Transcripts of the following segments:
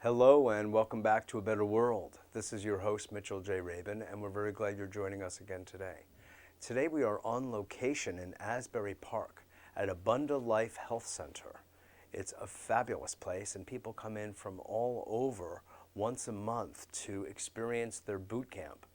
Hello and welcome back to A Better World. This is your host, Mitchell J. Rabin, and we're very glad you're joining us again today. Today we are on location in Asbury Park at Abunda Life Health Center. It's a fabulous place, and people come in from all over once a month to experience their boot camp.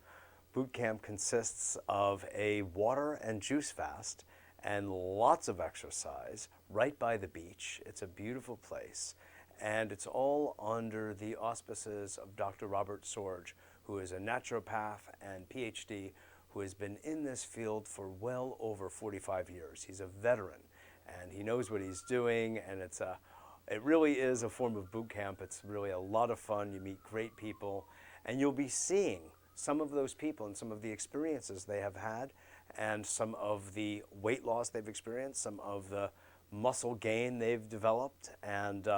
Boot camp consists of a water and juice fast and lots of exercise right by the beach. It's a beautiful place. And it's all under the auspices of Dr. Robert Sorge, who is a naturopath and PhD who has been in this field for well over 45 years. He's a veteran and he knows what he's doing, and it really is a form of boot camp. It's really a lot of fun. You meet great people and you'll be seeing some of those people and some of the experiences they have had and some of the weight loss they've experienced, some of the muscle gain they've developed, and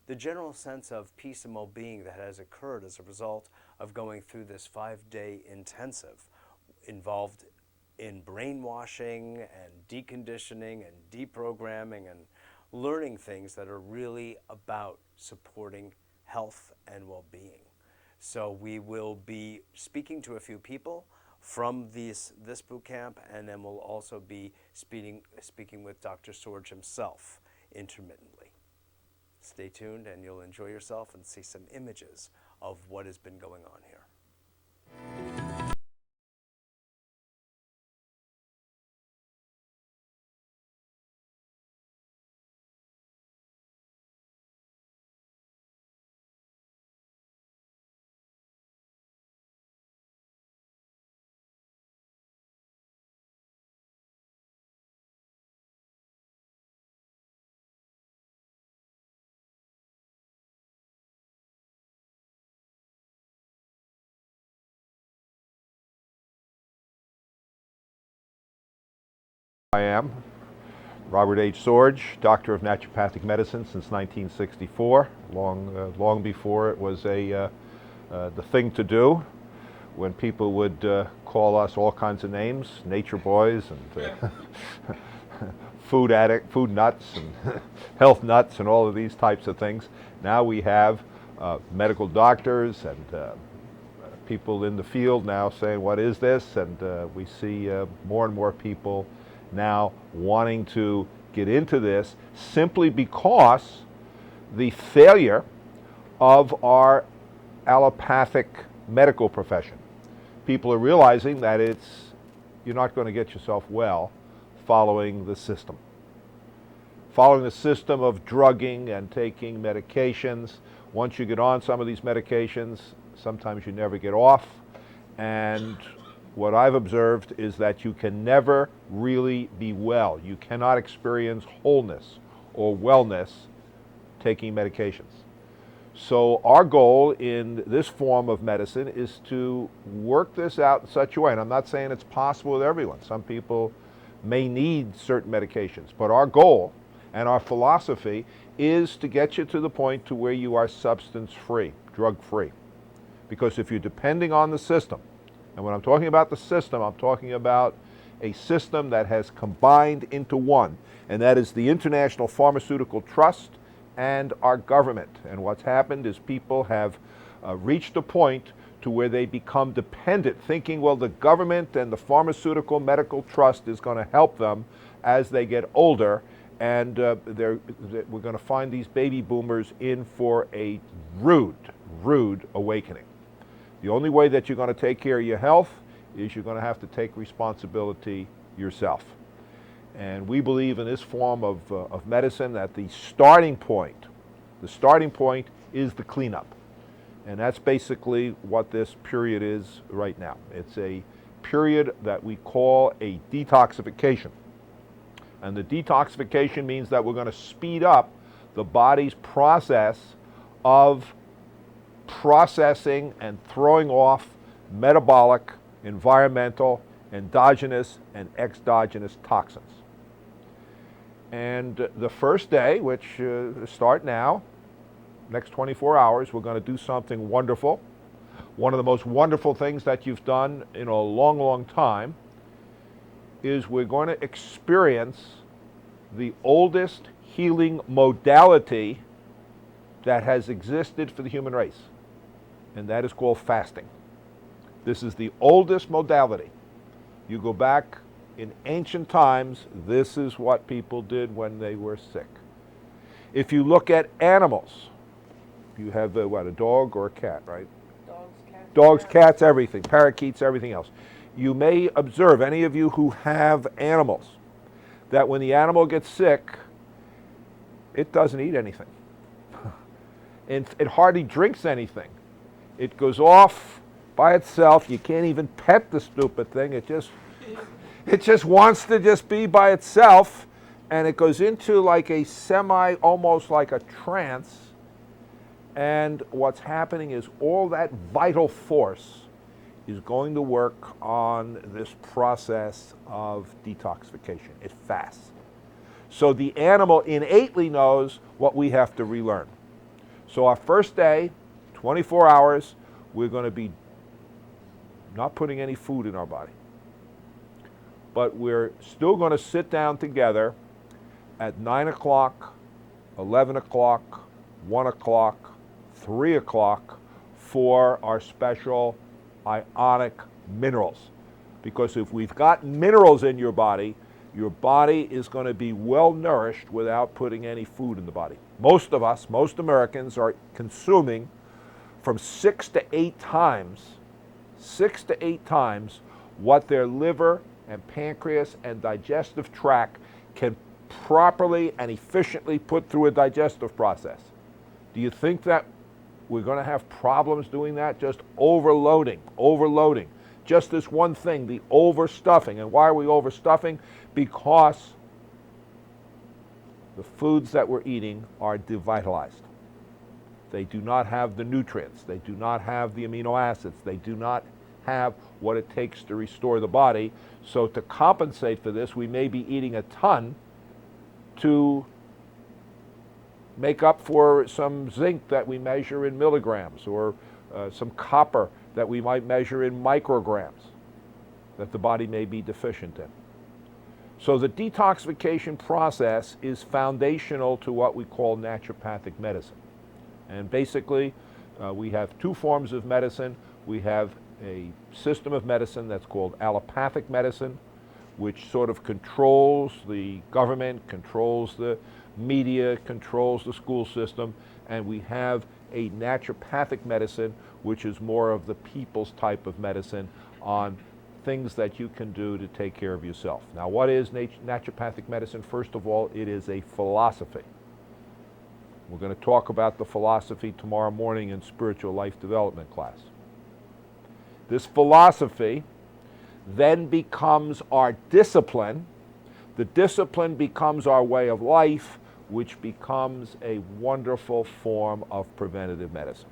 the general sense of peace and well-being that has occurred as a result of going through this 5-day intensive involved in brainwashing and deconditioning and deprogramming and learning things that are really about supporting health and well-being. So we will be speaking to a few people from this boot camp, and then we'll also be speaking with Dr. Sorge himself intermittently. Stay tuned and you'll enjoy yourself and see some images of what has been going on here. I am Robert H. Sorge, Doctor of Naturopathic Medicine since 1964, long before it was the thing to do, when people would call us all kinds of names, nature boys and food addict, food nuts and health nuts and all of these types of things. Now we have medical doctors and people in the field now saying, what is this? And we see more and more people now wanting to get into this simply because the failure of our allopathic medical profession. People are realizing that you're not going to get yourself well following the system. Following the system of drugging and taking medications. Once you get on some of these medications, sometimes you never get off, and what I've observed is that you can never really be well. You cannot experience wholeness or wellness taking medications. So our goal in this form of medicine is to work this out in such a way, and I'm not saying it's possible with everyone. Some people may need certain medications, but our goal and our philosophy is to get you to the point to where you are substance-free, drug-free. Because if you're depending on the system, and when I'm talking about the system, I'm talking about a system that has combined into one, and that is the International Pharmaceutical Trust and our government. And what's happened is people have reached a point to where they become dependent, thinking, well, the government and the Pharmaceutical Medical Trust is going to help them as they get older, and we're going to find these baby boomers in for a rude awakening. The only way that you're going to take care of your health is you're going to have to take responsibility yourself. And we believe in this form of medicine that the starting point is the cleanup. And that's basically what this period is right now. It's a period that we call a detoxification. And the detoxification means that we're going to speed up the body's process of processing and throwing off metabolic, environmental, endogenous, and exogenous toxins. And the first day, which start now, next 24 hours, we're going to do something wonderful. One of the most wonderful things that you've done in a long time is we're going to experience the oldest healing modality that has existed for the human race, and that is called fasting. This is the oldest modality. You go back in ancient times, this is what people did when they were sick. If you look at animals, you have a dog or a cat, right? Dogs, cats, everything, parakeets, everything else. You may observe, any of you who have animals, that when the animal gets sick, it doesn't eat anything. And it hardly drinks anything. It goes off by itself. You can't even pet the stupid thing. It just wants to just be by itself, and it goes into like a almost like a trance. And what's happening is all that vital force is going to work on this process of detoxification. It fasts. So the animal innately knows what we have to relearn. So our first day, 24 hours, we're going to be not putting any food in our body. But we're still going to sit down together at 9 o'clock, 11 o'clock, 1 o'clock, 3 o'clock for our special ionic minerals. Because if we've got minerals in your body is going to be well nourished without putting any food in the body. Most of us, most Americans, are consuming from 6 to 8 times what their liver and pancreas and digestive tract can properly and efficiently put through a digestive process. Do you think that we're going to have problems doing that? Just overloading. Just this one thing, the overstuffing. And why are we overstuffing? Because the foods that we're eating are devitalized. They do not have the nutrients. They do not have the amino acids. They do not have what it takes to restore the body. So to compensate for this, we may be eating a ton to make up for some zinc that we measure in milligrams, or some copper that we might measure in micrograms that the body may be deficient in. So the detoxification process is foundational to what we call naturopathic medicine. And basically, we have two forms of medicine. We have a system of medicine that's called allopathic medicine, which sort of controls the government, controls the media, controls the school system, and we have a naturopathic medicine, which is more of the people's type of medicine on things that you can do to take care of yourself. Now, what is naturopathic medicine? First of all, it is a philosophy. We're going to talk about the philosophy tomorrow morning in spiritual life development class. This philosophy then becomes our discipline. The discipline becomes our way of life, which becomes a wonderful form of preventative medicine.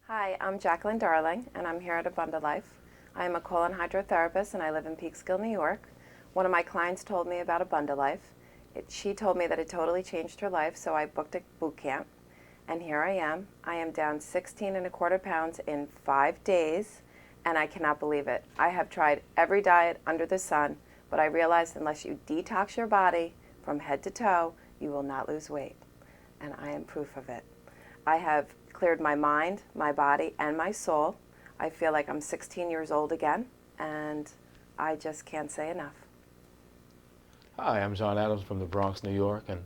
Hi, I'm Jacqueline Darling, and I'm here at Abunda Life. I am a colon hydrotherapist, and I live in Peekskill, New York. One of my clients told me about Abunda Life. She told me that it totally changed her life, so I booked a boot camp, and here I am. I am down 16.25 pounds in 5 days, and I cannot believe it. I have tried every diet under the sun, but I realized unless you detox your body from head to toe, you will not lose weight, and I am proof of it. I have cleared my mind, my body, and my soul. I feel like I'm 16 years old again, and I just can't say enough. Hi, I'm John Adams from the Bronx, New York, and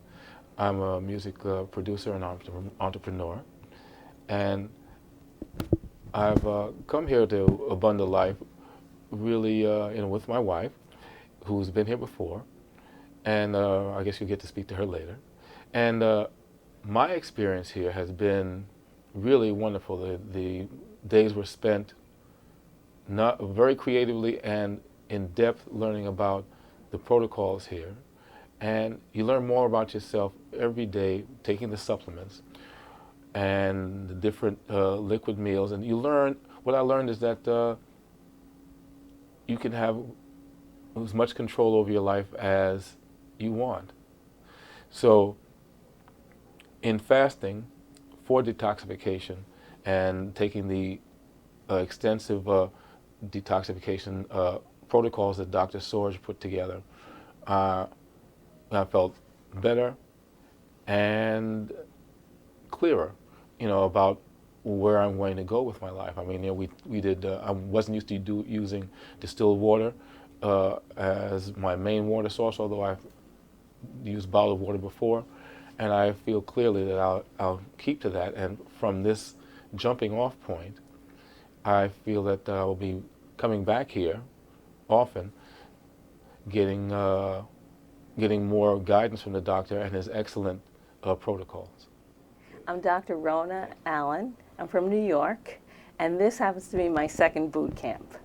I'm a music producer and entrepreneur. And I've come here to Abunda Life really with my wife, who's been here before, and I guess you'll get to speak to her later. And my experience here has been really wonderful. The days were spent not very creatively and in depth learning about the protocols here, and you learn more about yourself every day taking the supplements and the different liquid meals. And you learn, what I learned is that you can have as much control over your life as you want. So in fasting for detoxification and taking the extensive detoxification protocols that Dr. Sorge put together, I felt better and clearer, about where I'm going to go with my life. I mean, we did. I wasn't used to using distilled water as my main water source, although I've used bottled water before, and I feel clearly that I'll keep to that. And from this jumping off point, I feel that I will be coming back here often, getting more guidance from the doctor and his excellent protocols. I'm Dr. Rona Allen. I'm from New York, and this happens to be my second boot camp.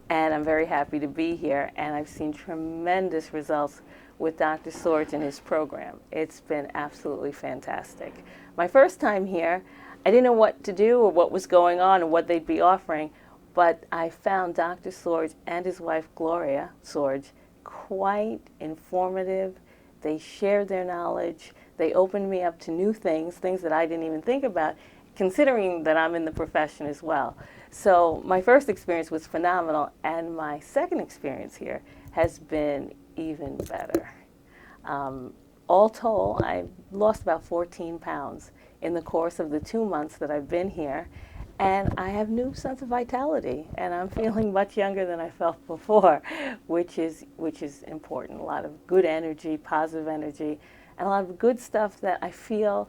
And I'm very happy to be here, and I've seen tremendous results with Dr. Sorge and his program. It's been absolutely fantastic. My first time here, I didn't know what to do or what was going on and what they'd be offering, but I found Dr. Sorge and his wife, Gloria Sorge, quite informative. They shared their knowledge. They opened me up to new things that I didn't even think about, considering that I'm in the profession as well. So my first experience was phenomenal, and my second experience here has been even better. All told, I lost about 14 pounds in the course of the 2 months that I've been here, and I have new sense of vitality, and I'm feeling much younger than I felt before, which is important. A lot of good energy, positive energy, and a lot of good stuff that I feel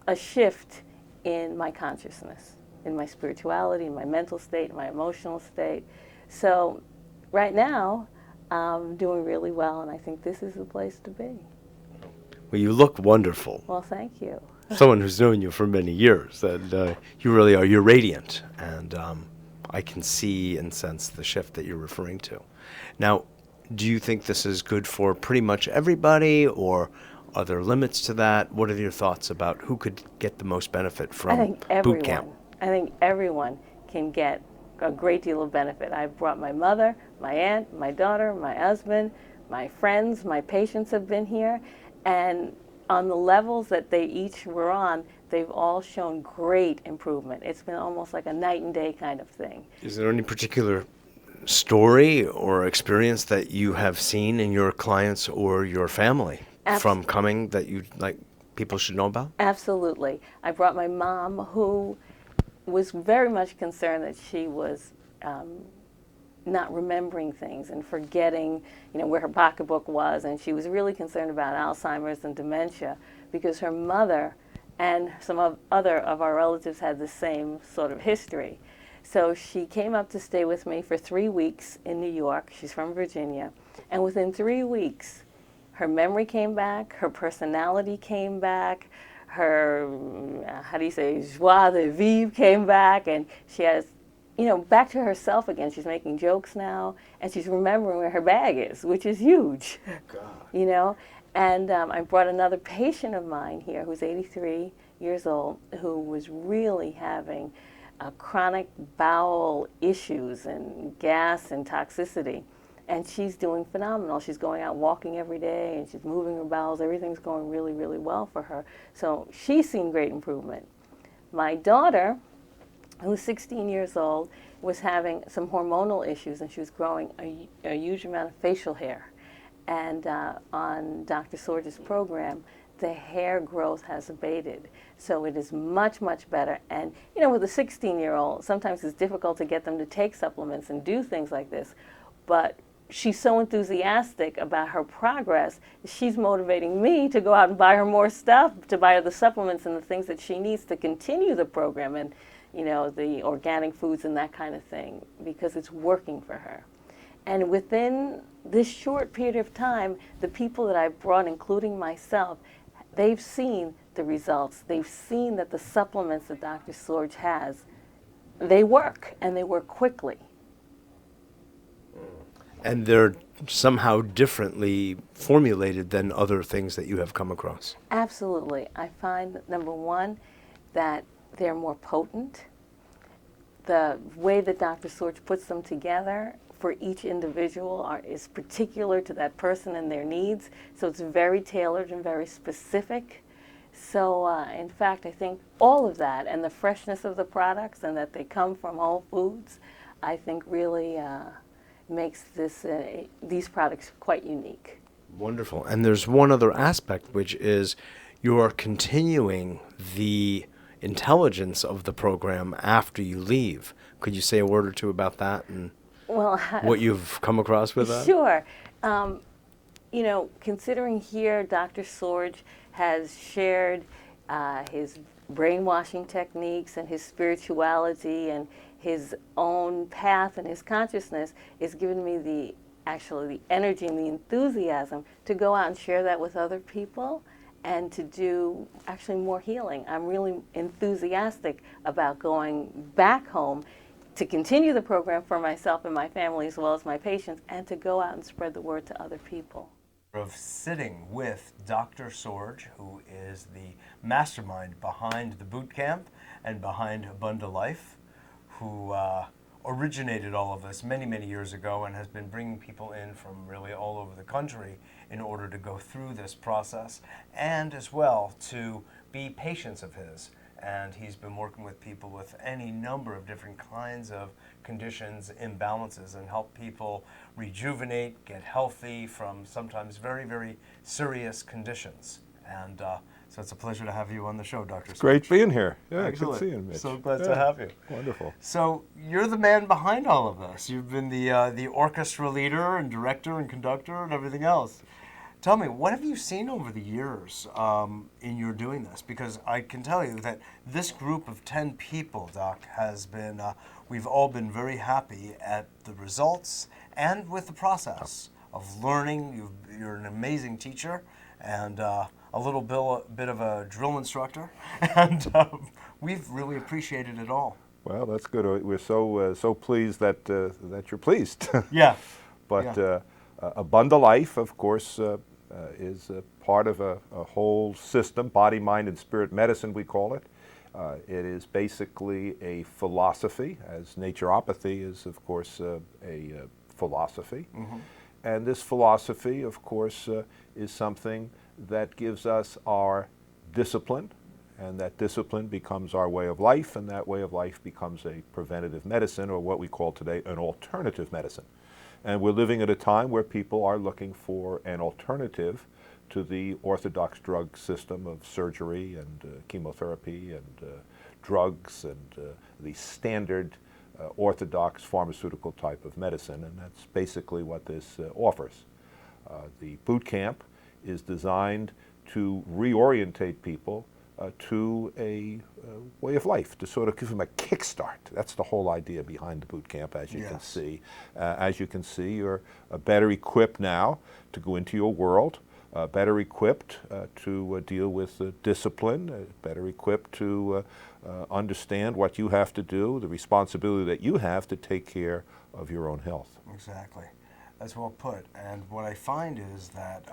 a shift in my consciousness, in my spirituality, in my mental state, in my emotional state. So right now, I'm doing really well, and I think this is the place to be. Well, you look wonderful. Well, thank you. Someone who's known you for many years, and you really are. You're radiant, and I can see and sense the shift that you're referring to. Now, do you think this is good for pretty much everybody, or are there limits to that? What are your thoughts about who could get the most benefit from boot camp? I think everyone can get a great deal of benefit. I brought my mother, my aunt, my daughter, my husband, my friends, my patients have been here, and on the levels that they each were on, they've all shown great improvement. It's been almost like a night and day kind of thing. Is there any particular story or experience that you have seen in your clients or your family from coming that you like people should know about? Absolutely. I brought my mom, who was very much concerned that she was not remembering things and forgetting, where her pocketbook was, and she was really concerned about Alzheimer's and dementia because her mother and some other of our relatives had the same sort of history. So she came up to stay with me for 3 weeks in New York. She's from Virginia. And within 3 weeks, her memory came back, her personality came back, her, joie de vivre came back, and she has, back to herself again. She's making jokes now, and she's remembering where her bag is, which is huge. God. And I brought another patient of mine here who's 83 years old, who was really having chronic bowel issues and gas and toxicity. And she's doing phenomenal. She's going out walking every day, and she's moving her bowels. Everything's going really, really well for her. So she's seen great improvement. My daughter, who's 16 years old, was having some hormonal issues, and she was growing a huge amount of facial hair. And on Dr. Sorge's program, the hair growth has abated. So it is much, much better. And, with a 16-year-old, sometimes it's difficult to get them to take supplements and do things like this. But she's so enthusiastic about her progress, she's motivating me to go out and buy her more stuff, to buy her the supplements and the things that she needs to continue the program and, the organic foods and that kind of thing, because it's working for her. And within this short period of time, the people that I've brought, including myself, they've seen the results. They've seen that the supplements that Dr. Sorge has, they work, and they work quickly. And they're somehow differently formulated than other things that you have come across. Absolutely. I find, number one, that they're more potent. The way that Dr. Sorge puts them together for each individual is particular to that person and their needs. So it's very tailored and very specific. So in fact, I think all of that and the freshness of the products and that they come from whole foods, I think really makes these products quite unique. Wonderful. And there's one other aspect, which is you're continuing the intelligence of the program after you leave. Could you say a word or two about that and Well, what you've come across with that? sure. You know, considering here Dr. Sorge has shared his brainwashing techniques and his spirituality and his own path and his consciousness, it's given me the energy and the enthusiasm to go out and share that with other people and to do actually more healing. I'm really enthusiastic about going back home to continue the program for myself and my family as well as my patients, and to go out and spread the word to other people. Of sitting with Dr. Sorge, who is the mastermind behind the boot camp and behind Abunda Life, who originated all of this many, many years ago and has been bringing people in from really all over the country in order to go through this process and as well to be patients of his. And he's been working with people with any number of different kinds of conditions, imbalances, and help people rejuvenate, get healthy from sometimes very, very serious conditions. And so it's a pleasure to have you on the show, Dr. Sorge. Great being here. Yeah, Excellent. good seeing you, Mitch. So glad to have you. Wonderful. So you're the man behind all of this. You've been the orchestra leader and director and conductor and everything else. Tell me, what have you seen over the years in your doing this? Because I can tell you that this group of 10 people, Doc, has been, we've all been very happy at the results and with the process of learning. You're an amazing teacher and a little bit of a drill instructor, and we've really appreciated it all. Well, that's good. We're so pleased that that you're pleased. Yeah. But Yeah. Abunda Life, of course, is part of a whole system, body, mind, and spirit medicine, we call it. It is basically a philosophy, as naturopathy is, of course, a philosophy. Mm-hmm. And this philosophy, of course, is something that gives us our discipline, and that discipline becomes our way of life, and that way of life becomes a preventative medicine, or what we call today an alternative medicine. And we're living at a time where people are looking for an alternative to the orthodox drug system of surgery and chemotherapy and drugs and the standard orthodox pharmaceutical type of medicine, and that's basically what this offers. The boot camp is designed to reorientate people to a way of life, to sort of give them a kickstart. That's the whole idea behind the boot camp, as you can see. As you can see, you're better equipped now to go into your world, better equipped to deal with discipline, better equipped to understand what you have to do, the responsibility that you have to take care of your own health. Exactly. That's well put. And what I find is that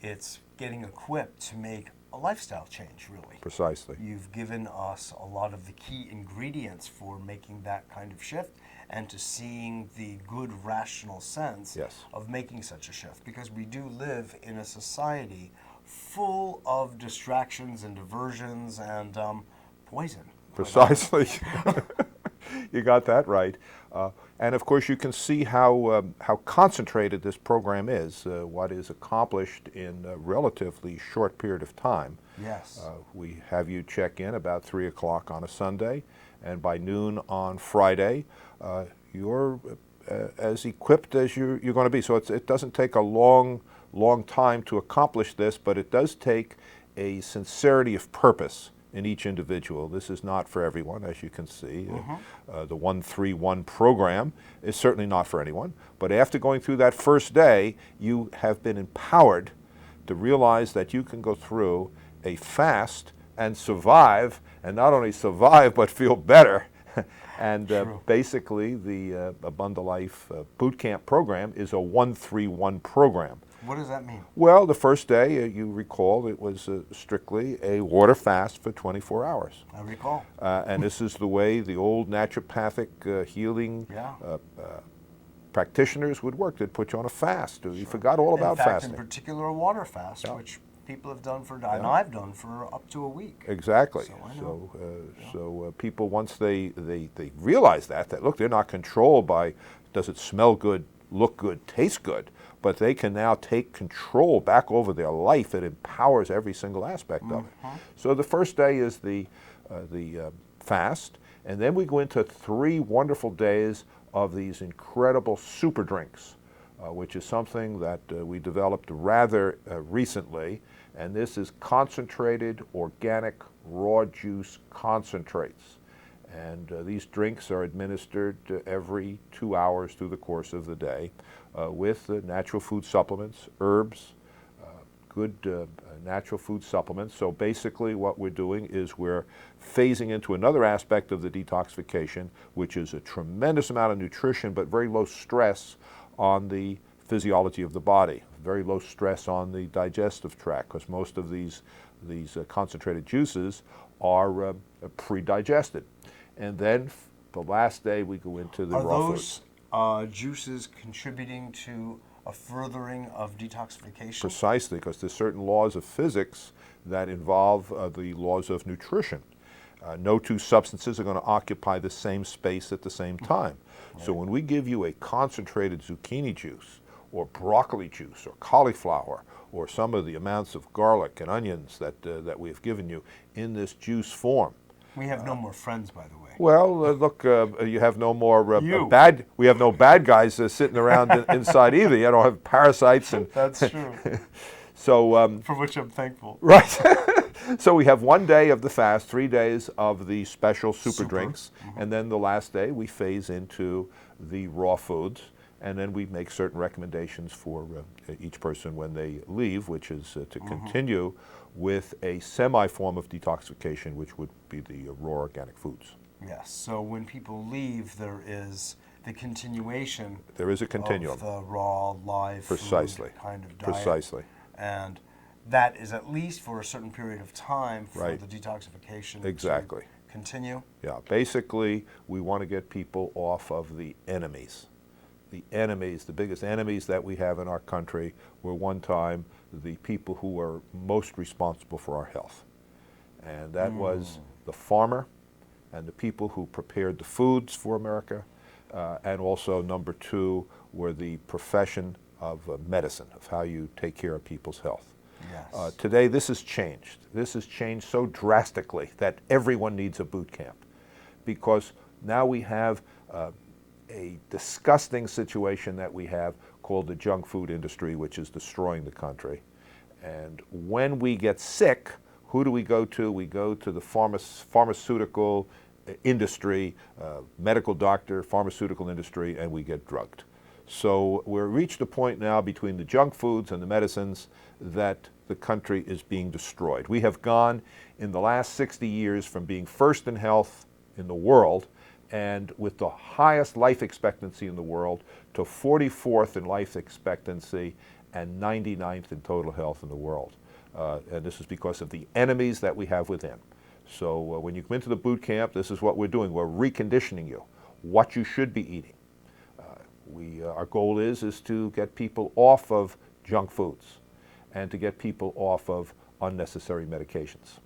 it's getting equipped to make a lifestyle change, really. Precisely. You've given us a lot of the key ingredients for making that kind of shift and to seeing the good rational sense of making such a shift, because we do live in a society full of distractions and diversions and poison. Precisely. You got that right. And of course you can see how concentrated this program is, what is accomplished in a relatively short period of time. Yes. We have you check in about 3 o'clock on a Sunday, and by noon on Friday, you're as equipped as you're going to be. So it doesn't take a long time to accomplish this, but it does take a sincerity of purpose in each individual. This is not for everyone, as you can see. The 131 program is certainly not for anyone, but after going through that first day, you have been empowered to realize that you can go through a fast and survive, and not only survive, but feel better. And basically, the Abunda Life Boot Camp program is a 131 program. What does that mean? Well, the first day, you recall, it was strictly a water fast for 24 hours. I recall. And this is the way the old naturopathic healing practitioners would work. They'd put you on a fast. You forgot all about fasting. In particular, a water fast, which people have done and I've done for up to a week. Exactly. So I know. So people, once they realize that look, they're not controlled by does it smell good, look good, taste good, but they can now take control back over their life. It empowers every single aspect of it. So the first day is the fast, and then we go into 3 wonderful days of these incredible super drinks, which is something that we developed rather recently, and this is concentrated organic raw juice concentrates. And these drinks are administered every 2 hours through the course of the day with natural food supplements, herbs, good natural food supplements. So basically what we're doing is we're phasing into another aspect of the detoxification, which is a tremendous amount of nutrition but very low stress on the physiology of the body, very low stress on the digestive tract, because most of these concentrated juices are pre-digested. And then the last day we go into the raw foods. Are those juices contributing to a furthering of detoxification? Precisely, because there's certain laws of physics that involve the laws of nutrition. No 2 substances are going to occupy the same space at the same time. Right. So when we give you a concentrated zucchini juice, or broccoli juice, or cauliflower, or some of the amounts of garlic and onions that we've given you in this juice form. We have no more friends, by the way. Well, look, you have no more bad. We have no bad guys sitting around inside either. You don't have parasites and. That's true. So. For which I'm thankful. Right. So we have 1 day of the fast, 3 days of the special super drinks, and then the last day we phase into the raw foods, and then we make certain recommendations for each person when they leave, which is to continue with a semi-form of detoxification, which would be the raw organic foods. Yes, so when people leave, there is the continuation. There is a continuum. Of the raw, live Precisely. Food kind of diet. Precisely. And that is at least for a certain period of time for Right. the detoxification Exactly. to continue. Yeah, basically we want to get people off of the enemies. The enemies, the biggest enemies that we have in our country were one time the people who were most responsible for our health. And that was the farmer and the people who prepared the foods for America. And also number 2 were the profession of medicine, of how you take care of people's health. Yes. Today this has changed. This has changed so drastically that everyone needs a boot camp, because now we have a disgusting situation that we have called the junk food industry, which is destroying the country. And when we get sick, who do we go to? We go to the pharmaceutical industry, medical doctor, pharmaceutical industry, and we get drugged. So we're reached a point now between the junk foods and the medicines that the country is being destroyed. We have gone in the last 60 years from being first in health in the world and with the highest life expectancy in the world to 44th in life expectancy and 99th in total health in the world. And this is because of the enemies that we have within. So when you come into the boot camp, this is what we're doing. We're reconditioning you, what you should be eating. Our goal is to get people off of junk foods and to get people off of unnecessary medications.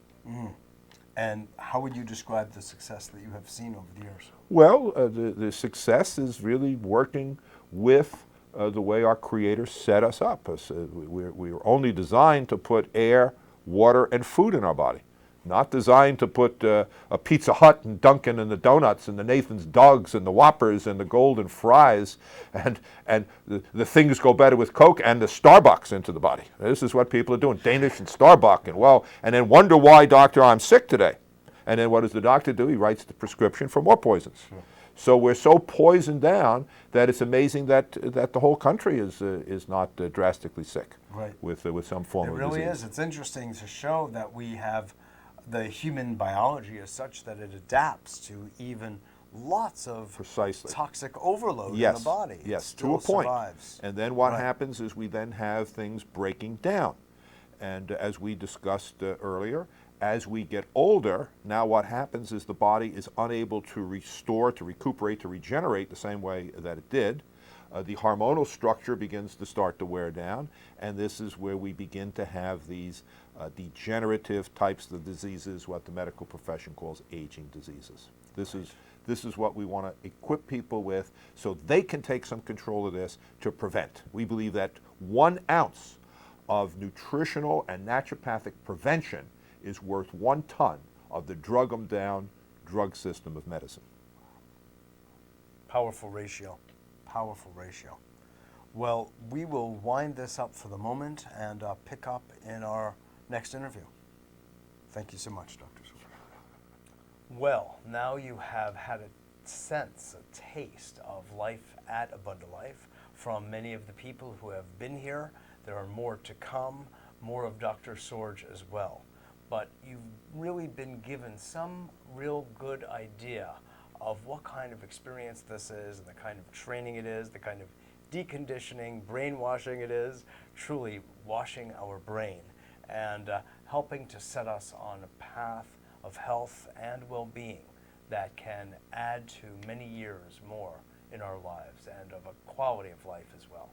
And how would you describe the success that you have seen over the years? Well, the success is really working with the way our Creator set us up. We're only designed to put air, water, and food in our body. Not designed to put a Pizza Hut and Dunkin' and the donuts and the Nathan's Dogs and the Whoppers and the golden fries and the things go better with Coke and the Starbucks into the body. This is what people are doing, Danish and Starbucks, and then wonder why, doctor, I'm sick today. And then what does the doctor do? He writes the prescription for more poisons. Sure. So we're so poisoned down that it's amazing that the whole country is not drastically sick. Right. with some form of disease. It really is. It's interesting to show that we have the human biology is such that it adapts to even lots of Precisely. Toxic overload Yes. in the body. Yes, It to a still point. survives. And then what Right. happens is we then have things breaking down. And as we discussed earlier, as we get older, now what happens is the body is unable to restore, to recuperate, to regenerate the same way that it did. the hormonal structure begins to start to wear down, and this is where we begin to have these degenerative types of diseases, what the medical profession calls aging diseases. This is what we want to equip people with so they can take some control of this to prevent. We believe that 1 ounce of nutritional and naturopathic prevention is worth 1 ton of the drug 'em down drug system of medicine. Powerful ratio. Powerful ratio. Well, we will wind this up for the moment and pick up in our next interview. Thank you so much, Dr. Sorge. Well, now you have had a sense, a taste of life at Abunda Life from many of the people who have been here. There are more to come, more of Dr. Sorge as well. But you've really been given some real good idea of what kind of experience this is and the kind of training it is, the kind of deconditioning, brainwashing it is, truly washing our brain and helping to set us on a path of health and well-being that can add to many years more in our lives and of a quality of life as well.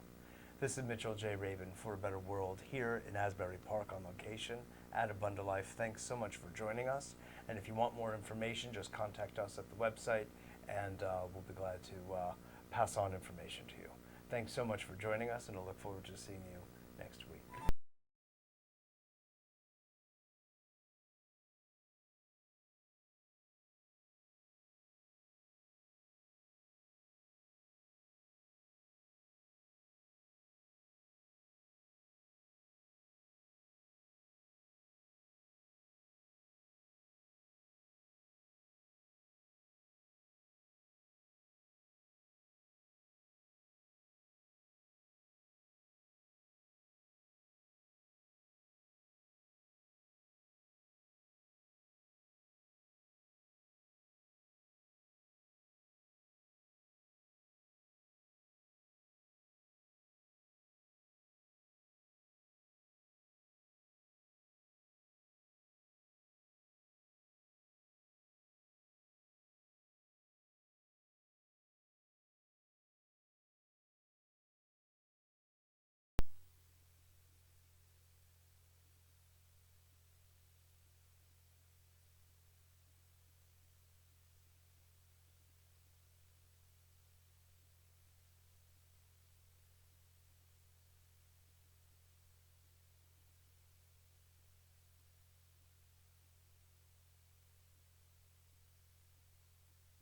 This is Mitchell J. Rabin for a Better World here in Asbury Park on location at Abunda Life. Thanks so much for joining us. And if you want more information, just contact us at the website and we'll be glad to pass on information to you. Thanks so much for joining us, and I look forward to seeing you